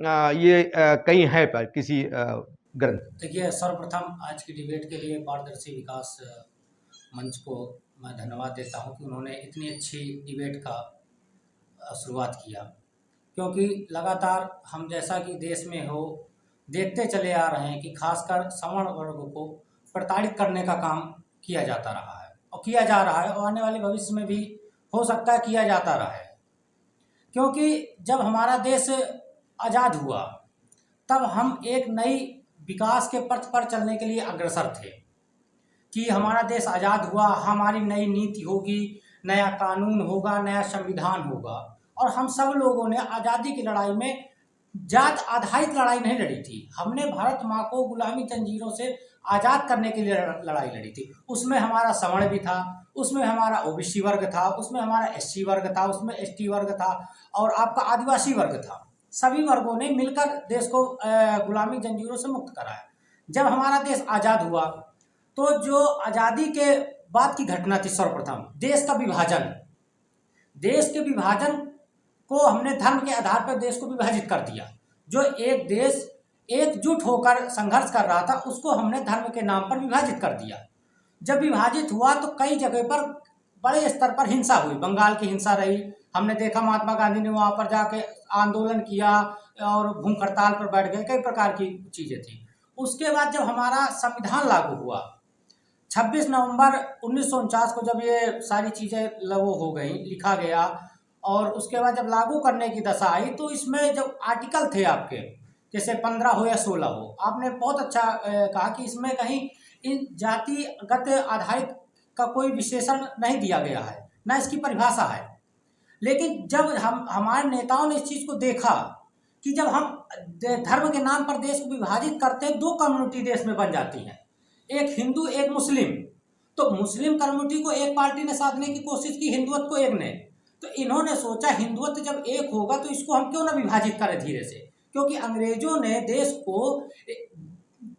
ये कहीं है पर किसी ग्रंथ? देखिए, सर्वप्रथम आज की डिबेट के लिए पारदर्शी विकास मंच को मैं धन्यवाद देता हूं कि उन्होंने इतनी अच्छी डिबेट का शुरुआत किया, क्योंकि लगातार हम जैसा कि देश में हो देखते चले आ रहे हैं कि खासकर सवर्ण वर्ग को प्रताड़ित करने का काम किया जाता रहा है और किया जा रहा है और आने वाले भविष्य में भी हो सकता है किया जाता रहा है। क्योंकि जब हमारा देश आज़ाद हुआ तब हम एक नई विकास के पथ पर चलने के लिए अग्रसर थे कि हमारा देश आज़ाद हुआ, हमारी नई नीति होगी, नया कानून होगा, नया संविधान होगा। और हम सब लोगों ने आज़ादी की लड़ाई में जात आधारित लड़ाई नहीं लड़ी थी, हमने भारत माँ को गुलामी जंजीरों से आज़ाद करने के लिए लड़ाई लड़ी थी। उसमें हमारा सवर्ण भी था, उसमें हमारा ओबीसी वर्ग था, उसमें हमारा एससी वर्ग था, उसमें एसटी वर्ग था और आपका आदिवासी वर्ग था। सभी वर्गों ने मिलकर देश को गुलामी जंजीरों से मुक्त कराया। जब हमारा देश आज़ाद हुआ तो जो आज़ादी के बाद की घटना थी, सर्वप्रथम देश का विभाजन, देश के विभाजन को हमने धर्म के आधार पर देश को विभाजित कर दिया। जो एक देश एकजुट होकर संघर्ष कर रहा था उसको हमने धर्म के नाम पर विभाजित कर दिया। जब विभाजित हुआ तो कई जगह पर बड़े स्तर पर हिंसा हुई, बंगाल की हिंसा रही, हमने देखा महात्मा गांधी ने वहाँ पर जाके आंदोलन किया और भूख हड़ताल पर बैठ गए, कई प्रकार की चीज़ें थी। उसके बाद जब हमारा संविधान लागू हुआ 26 नवंबर 1949 को, जब ये सारी चीज़ें लागू हो गई, लिखा गया और उसके बाद जब लागू करने की दशा आई तो इसमें जब आर्टिकल थे आपके, जैसे 15 हो या 16 हो, आपने बहुत अच्छा कहा कि इसमें कहीं इन जातिगत आधारित का कोई विशेषण नहीं दिया गया है, ना इसकी परिभाषा है। लेकिन जब हमारे नेताओं ने इस चीज़ को देखा कि जब हम धर्म के नाम पर देश को विभाजित करते हैं, दो कम्युनिटी देश में बन जाती हैं, एक हिंदू एक मुस्लिम, तो मुस्लिम कम्युनिटी को एक पार्टी ने साधने की कोशिश की, हिंदुत्व को एक ने, तो इन्होंने सोचा हिंदुत्व जब एक होगा तो इसको हम क्यों ना विभाजित करें धीरे से, क्योंकि अंग्रेजों ने देश को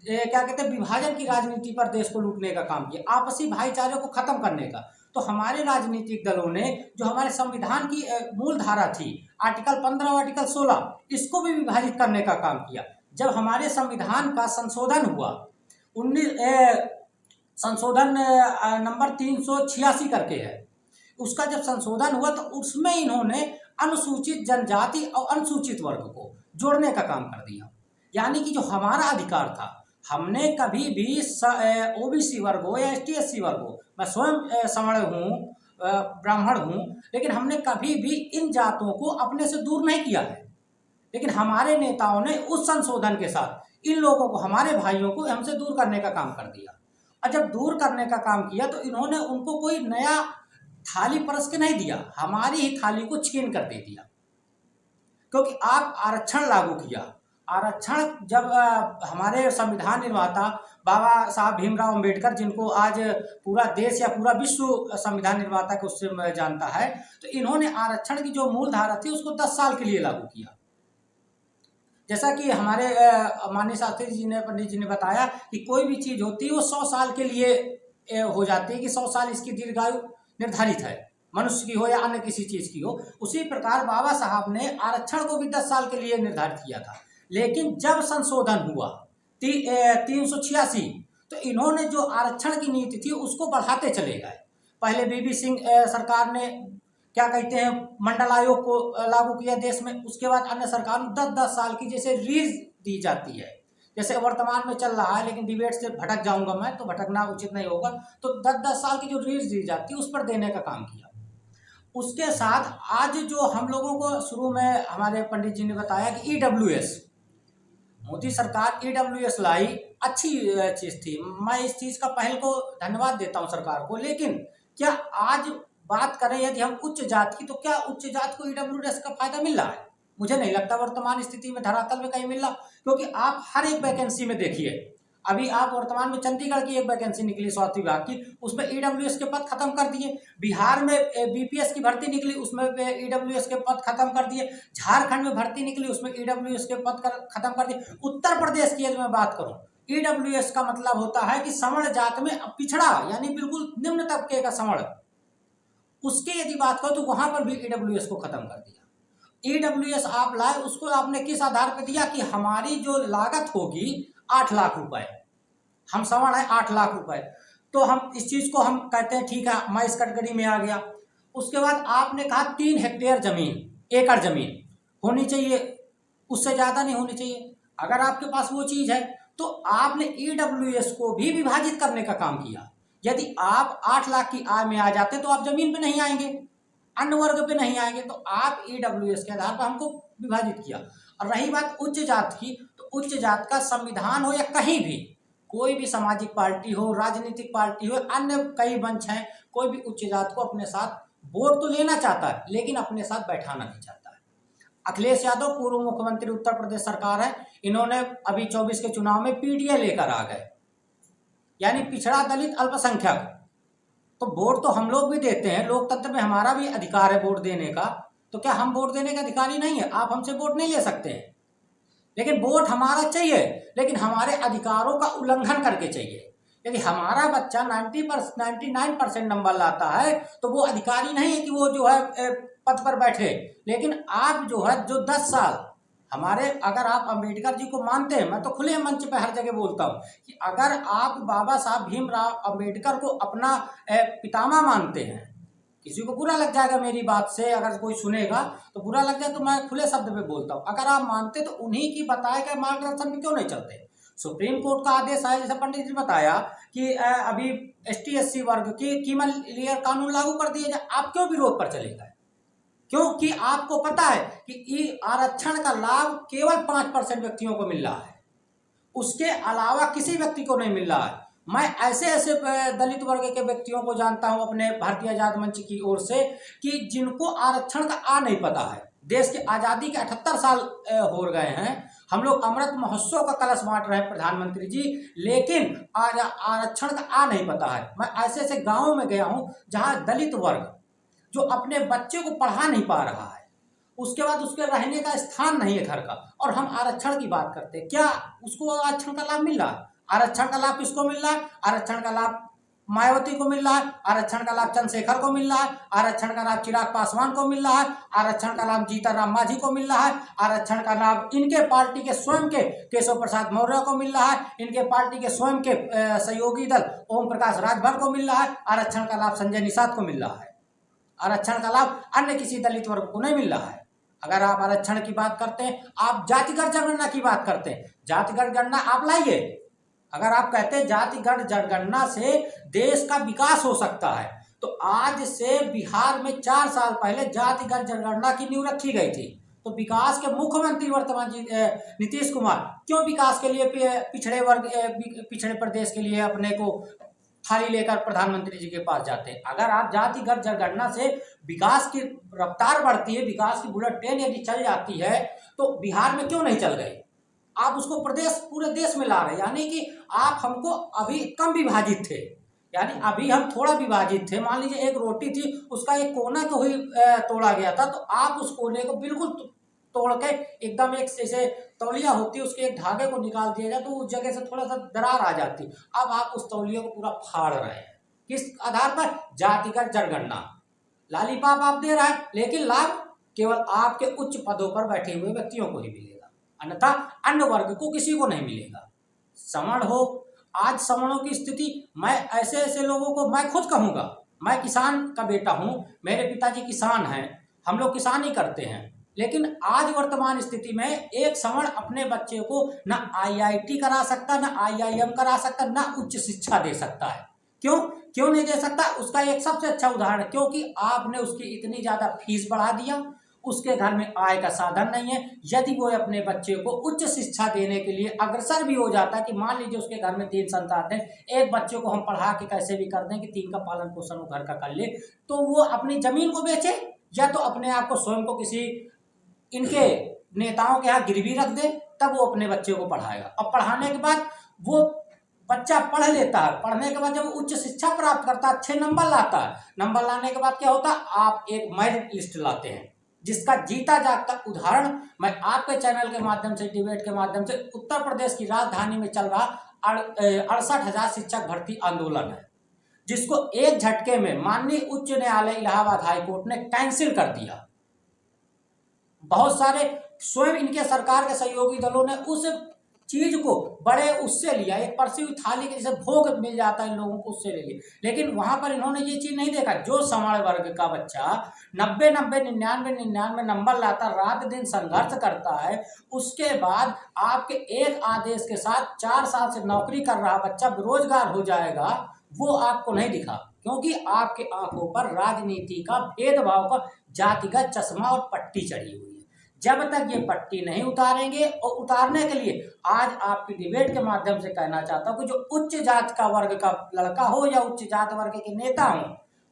क्या कहते हैं विभाजन की राजनीति पर देश को लूटने का काम किया, आपसी भाईचारे को खत्म करने का। तो हमारे राजनीतिक दलों ने जो हमारे संविधान की मूल धारा थी आर्टिकल 15 और आर्टिकल 16, इसको भी विभाजित करने का काम किया। जब हमारे संविधान का संशोधन हुआ, 19 संशोधन नंबर 386 करके है, उसका जब संशोधन हुआ तो उसमें इन्होंने अनुसूचित जनजाति और अनुसूचित वर्ग को जोड़ने का काम कर दिया। यानी कि जो हमारा अधिकार था, हमने कभी भी ओबीसी वर्ग हो या एसटी एससी वर्ग हो, मैं स्वयं सवर्ण हूँ, ब्राह्मण हूँ, लेकिन हमने कभी भी इन जातों को अपने से दूर नहीं किया है। लेकिन हमारे नेताओं ने उस संशोधन के साथ इन लोगों को, हमारे भाइयों को हमसे दूर करने का काम कर दिया। और जब दूर करने का काम किया तो इन्होंने उनको कोई नया थाली परस के नहीं दिया, हमारी ही थाली को छीन कर दे दिया। क्योंकि आप आरक्षण लागू किया, आरक्षण जब हमारे संविधान निर्माता बाबा साहब भीमराव अंबेडकर, जिनको आज पूरा देश या पूरा विश्व संविधान निर्माता के उससे जानता है, तो इन्होंने आरक्षण की जो मूल धारा थी उसको 10 साल के लिए लागू किया। जैसा कि हमारे माननीय शास्त्री जी ने, पंडित जी ने बताया कि कोई भी चीज़ होती है वो 100 साल के लिए हो जाती है, कि 100 साल इसकी दीर्घायु निर्धारित है, मनुष्य की हो या अन्य किसी चीज़ की हो। उसी प्रकार बाबा साहब ने आरक्षण को भी 10 साल के लिए निर्धारित किया था। लेकिन जब संशोधन हुआ 386, तो इन्होंने जो आरक्षण की नीति थी उसको बढ़ाते चले गए। पहले बीबी सिंह सरकार ने क्या कहते हैं मंडल आयोग को लागू किया देश में, उसके बाद अन्य सरकार ने 10-10 साल की जैसे रीज दी जाती है, जैसे वर्तमान में चल रहा है, लेकिन डिबेट से भटक जाऊंगा मैं, तो भटकना उचित नहीं होगा, तो 10-10 साल की जो रीज दी जाती है उस पर देने का काम किया। उसके साथ आज जो हम लोगों को शुरू में हमारे पंडित जी ने बताया कि ईडब्ल्यूएस, मोदी सरकार ईडब्ल्यूएस लाई, अच्छी चीज़ थी, मैं इस चीज़ का पहल को धन्यवाद देता हूँ सरकार को। लेकिन क्या आज बात करें यदि हम उच्च जात की, तो क्या उच्च जात को ईडब्ल्यूएस का फायदा मिल रहा है? मुझे नहीं लगता वर्तमान स्थिति में धरातल में कहीं मिल रहा, क्योंकि आप हर एक वैकेंसी में देखिए, अभी आप वर्तमान में चंडीगढ़ की एक वैकेंसी निकली स्वास्थ्य विभाग की, उसमें ईडब्ल्यूएस के पद खत्म कर दिए। बिहार में बीपीएस की भर्ती निकली, उसमें ईडब्ल्यूएस के पद खत्म कर दिए। झारखंड में भर्ती निकली, उसमें ईडब्ल्यूएस के पद खत्म कर दिए। उत्तर प्रदेश की यदि मैं बात करूं, ईडब्ल्यूएस का मतलब होता है कि सवर्ण जात में पिछड़ा, यानी बिल्कुल निम्न तबके का सवर्ण, उसके यदि बात करो तो वहां पर भी ईडब्ल्यूएस को खत्म कर दिया। EWS आप लाए, उसको आपने किस आधार पर दिया कि हमारी जो लागत होगी 8 लाख रुपए, हम सवर्ण है 8 लाख रुपए, तो हम इस चीज को हम कहते हैं ठीक है, मैं इस कैटेगरी में आ गया। उसके बाद आपने कहा 3 हेक्टेयर जमीन, एकड़ जमीन होनी चाहिए, उससे ज्यादा नहीं होनी चाहिए। अगर आपके पास वो चीज है तो आपने EWS को भी विभाजित करने का काम किया। यदि आप 8 लाख की आय में आ जाते तो आप जमीन पे नहीं आएंगे, अन्य वर्ग पे नहीं आएंगे, तो आप EWS के आधार पर हमको विभाजित किया। और रही बात उच्च जात की, तो उच्च जात का संविधान हो या कहीं भी कोई भी सामाजिक पार्टी हो, राजनीतिक पार्टी हो, अन्य कई मंच हैं, कोई भी उच्च जात को अपने साथ वोट तो लेना चाहता है लेकिन अपने साथ बैठाना नहीं चाहता है। अखिलेश यादव पूर्व मुख्यमंत्री उत्तर प्रदेश सरकार है, इन्होंने अभी 24 के चुनाव में PDA लेकर आ गए, यानी पिछड़ा दलित अल्पसंख्यक। तो वोट तो हम लोग भी देते हैं, लोकतंत्र में हमारा भी अधिकार है वोट देने का, तो क्या हम वोट देने के अधिकारी नहीं है? आप हमसे वोट नहीं ले सकते हैं, लेकिन वोट हमारा चाहिए, लेकिन हमारे अधिकारों का उल्लंघन करके चाहिए। यदि हमारा बच्चा 99% नंबर लाता है तो वो अधिकारी नहीं है कि वो जो है पद पर बैठे। लेकिन आप जो है जो 10 साल हमारे, अगर आप अंबेडकर जी को मानते हैं, मैं तो खुले मंच पे हर जगह बोलता हूँ कि अगर आप बाबा साहब भीमराव अंबेडकर को अपना पितामह मानते हैं, किसी को बुरा लग जाएगा मेरी बात से, अगर कोई सुनेगा तो बुरा लग जाए, तो मैं खुले शब्द में बोलता हूँ, अगर आप मानते तो उन्हीं की बताए गए मार्गदर्शन में क्यों नहीं चलते? सुप्रीम कोर्ट का आदेश आया, जैसे पंडित जी बताया कि अभी ST SC वर्ग की कीमत लियर कानून लागू कर दिया जाए, आप क्यों विरोध पर चले गए? क्योंकि आपको पता है कि आरक्षण का लाभ केवल 5% व्यक्तियों को मिल रहा है, उसके अलावा किसी व्यक्ति को नहीं मिल रहा है। मैं ऐसे ऐसे दलित वर्ग के व्यक्तियों को जानता हूं अपने भारतीय आजाद मंच की ओर से कि जिनको आरक्षण का नहीं पता है। देश की आजादी के 78 साल हो गए हैं, हम लोग अमृत महोत्सव का कलश बांट रहे हैं प्रधानमंत्री जी, लेकिन आरक्षण का नहीं पता है। मैं ऐसे ऐसे गाँव में गया हूँ जहाँ दलित वर्ग जो अपने बच्चे को पढ़ा नहीं पा रहा है, उसके बाद उसके रहने का स्थान नहीं है घर का, और हम आरक्षण की बात करते हैं, क्या उसको आरक्षण का लाभ मिल रहा है? आरक्षण का लाभ किसको मिल रहा है? आरक्षण का लाभ मायावती को मिल रहा है, आरक्षण का लाभ चंद्रशेखर को मिल रहा है, आरक्षण का लाभ चिराग पासवान को मिल रहा है, आरक्षण का लाभ जीतनराम मांझी को मिल रहा है, आरक्षण का लाभ इनके पार्टी के स्वयं के केशव प्रसाद मौर्य को मिल रहा है, इनके पार्टी के स्वयं के सहयोगी दल ओम प्रकाश राजभर को मिल रहा है, आरक्षण का लाभ संजय निषाद को मिल रहा है, आरक्षण का लाभ अन्य किसी दलित वर्ग को नहीं मिल रहा है। अगर आप आरक्षण की बात करते हैं, आप जातिगत जनगणना की बात करते हैं, जातिगत गणना आप लाइए। अगर आप कहते हैं जातिगत जनगणना से देश का विकास हो सकता है, तो आज से बिहार में 4 साल पहले जातिगत जनगणना की नींव रखी गई थी। तो विकास के मुख्यमंत्री वर्तमान जी नीतीश कुमार क्यों विकास के लिए पिछड़े प्रदेश के लिए अपने को थाली लेकर प्रधानमंत्री जी के पास जाते हैं? अगर आप जातिगत जनगणना से विकास की रफ्तार बढ़ती है, विकास की बुलेट ट्रेन यदि चल जाती है, तो बिहार में क्यों नहीं चल गई? आप उसको पूरे देश में ला रहे, यानी कि आप हमको अभी कम विभाजित थे, यानी अभी हम थोड़ा विभाजित थे। मान लीजिए एक रोटी थी, उसका एक कोना को ही तोड़ा गया था, तो आप उस कोने को बिल्कुल तोड़ के एकदम एक जैसे तौलिया होती है उसके एक धागे को निकाल दिया जाए तो उस जगह से थोड़ा सा दरार आ जाती। अब आप उस तौलिया को पूरा फाड़ रहे हैं, किस आधार पर? जातिगत जनगणना। लालीपाप आप दे रहा है, लेकिन लाभ केवल आपके उच्च पदों पर बैठे हुए व्यक्तियों को ही मिलेगा, अन्यथा अन्य वर्ग को किसी को नहीं मिलेगा। सवर्ण हो, आज सवर्णों की स्थिति, मैं ऐसे ऐसे लोगों को, मैं खुद कहूँगा, मैं किसान का बेटा हूँ, मेरे पिताजी किसान हैं, हम लोग किसानी करते हैं, लेकिन आज वर्तमान स्थिति में एक सवर्ण अपने बच्चे को ना IIT करा सकता, ना IIM करा सकता, ना उच्च शिक्षा दे सकता है। क्यों नहीं दे सकता? उसका एक सबसे अच्छा उदाहरण, क्योंकि आपने उसकी इतनी ज्यादा फीस बढ़ा दिया, उसके घर में आय का साधन नहीं है। यदि वो अपने बच्चे को उच्च शिक्षा देने के लिए अग्रसर भी हो जाता है कि मान लीजिए उसके घर में 3 संतान हैं, एक बच्चे को हम पढ़ा के कैसे भी कर दें कि 3 का पालन पोषण वो घर का कर ले, तो वो अपनी जमीन को बेचे या तो अपने आप को स्वयं को किसी इनके नेताओं के यहाँ गिरवी रख दे, तब वो अपने बच्चे को पढ़ाएगा। अब पढ़ाने के बाद वो बच्चा पढ़ लेता है, पढ़ने के बाद जब उच्च शिक्षा प्राप्त करता है, अच्छे नंबर लाता है, नंबर लाने के बाद क्या होता है? आप एक मेरिट लिस्ट लाते हैं, जिसका जीता जागता उदाहरण मैं आपके चैनल के माध्यम से, डिबेट के माध्यम से, उत्तर प्रदेश की राजधानी में चल रहा 68,000 शिक्षक भर्ती आंदोलन है, जिसको एक झटके में माननीय उच्च न्यायालय इलाहाबाद हाईकोर्ट ने कैंसिल कर दिया। बहुत सारे स्वयं इनके सरकार के सहयोगी दलों ने उस चीज को बड़े उससे लिया, एक परसी हुई थाली के जैसे भोग मिल जाता है इन लोगों को, उससे ले लिया। लेकिन वहां पर इन्होंने ये चीज नहीं देखा, जो सवर्ण वर्ग का बच्चा 90 90 99 99 नंबर लाता, रात दिन संघर्ष करता है, उसके बाद आपके एक आदेश के साथ 4 साल से नौकरी कर रहा बच्चा बेरोजगार हो जाएगा, वो आपको नहीं दिखा, क्योंकि आपके आंखों पर राजनीति का, भेदभाव का जातिगत चश्मा और पट्टी चढ़ी हुई है। जब तक ये पट्टी नहीं उतारेंगे, और उतारने के लिए आज आपकी डिबेट के माध्यम से कहना चाहता हूं कि जो उच्च जात का वर्ग का लड़का हो या उच्च जात वर्ग के नेता हो,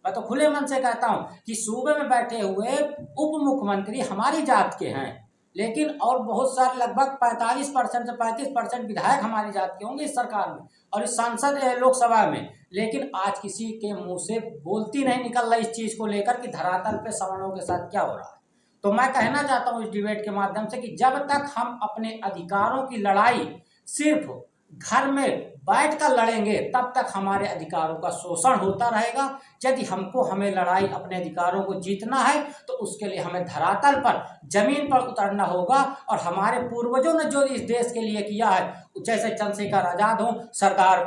मैं तो खुले मन से कहता हूं कि सूबे में बैठे हुए उप मुख्यमंत्री हमारी जात के हैं, लेकिन और बहुत सारे लगभग 45% से 35% विधायक हमारी जात के होंगे इस सरकार में और इस सांसद लोकसभा में, लेकिन आज किसी के मुंह से बोलती नहीं निकल रही इस चीज को लेकर कि धरातल पे सवर्णों के साथ क्या हो रहा है। तो मैं कहना चाहता हूं इस डिबेट के माध्यम से कि जब तक हम अपने अधिकारों की लड़ाई सिर्फ घर में बैठकर लड़ेंगे, तब तक हमारे अधिकारों का शोषण होता रहेगा। यदि हमें लड़ाई अपने अधिकारों को जीतना है, तो उसके लिए हमें धरातल पर, जमीन पर उतरना होगा। और हमारे पूर्वजों ने जो इस देश के लिए किया है, जैसे चंद्रशेखर आजाद हो, सरदार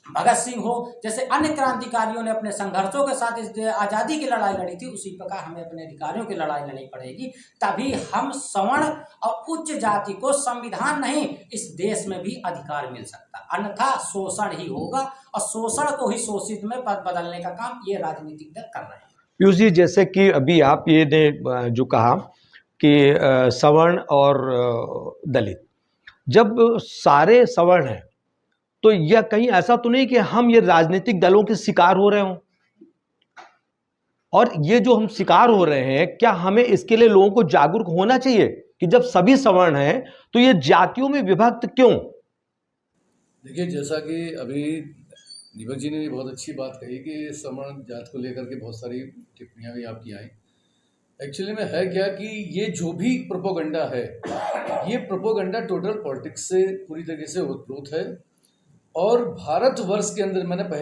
भगत सिंह हो, जैसे अन्य क्रांतिकारियों ने अपने संघर्षों के साथ इस आज़ादी की लड़ाई लड़ी थी, उसी प्रकार हमें अपने अधिकारियों की लड़ाई लड़नी पड़ेगी। तभी हम सवर्ण और उच्च जाति को संविधान नहीं, इस देश में भी अधिकार मिल सकता, अन्यथा शोषण ही होगा, और शोषण को ही शोषित में बदलने का काम ये राजनीतिक दल कर रहे हैं। पीयूष जी, जैसे कि अभी आप ये ने जो कहा कि सवर्ण और दलित, जब सारे सवर्ण हैं, तो यह कहीं ऐसा तो नहीं कि हम ये राजनीतिक दलों के शिकार हो रहे हों? और ये जो हम शिकार हो रहे हैं, क्या हमें इसके लिए लोगों को जागरूक होना चाहिए कि जब सभी सवर्ण हैं तो ये जातियों में विभक्त क्यों? देखिए, जैसा कि अभी दीपक जी ने भी बहुत अच्छी बात कही कि सवर्ण जात को लेकर के बहुत सारी टिप्पणियां भी आपकी आई। एक्चुअली में है क्या कि ये जो भी प्रोपोगंडा है, ये प्रोपोगंडा टोटल पॉलिटिक्स से पूरी तरीके से ओतप्रोत है। और भारतवर्ष के अंदर मैंने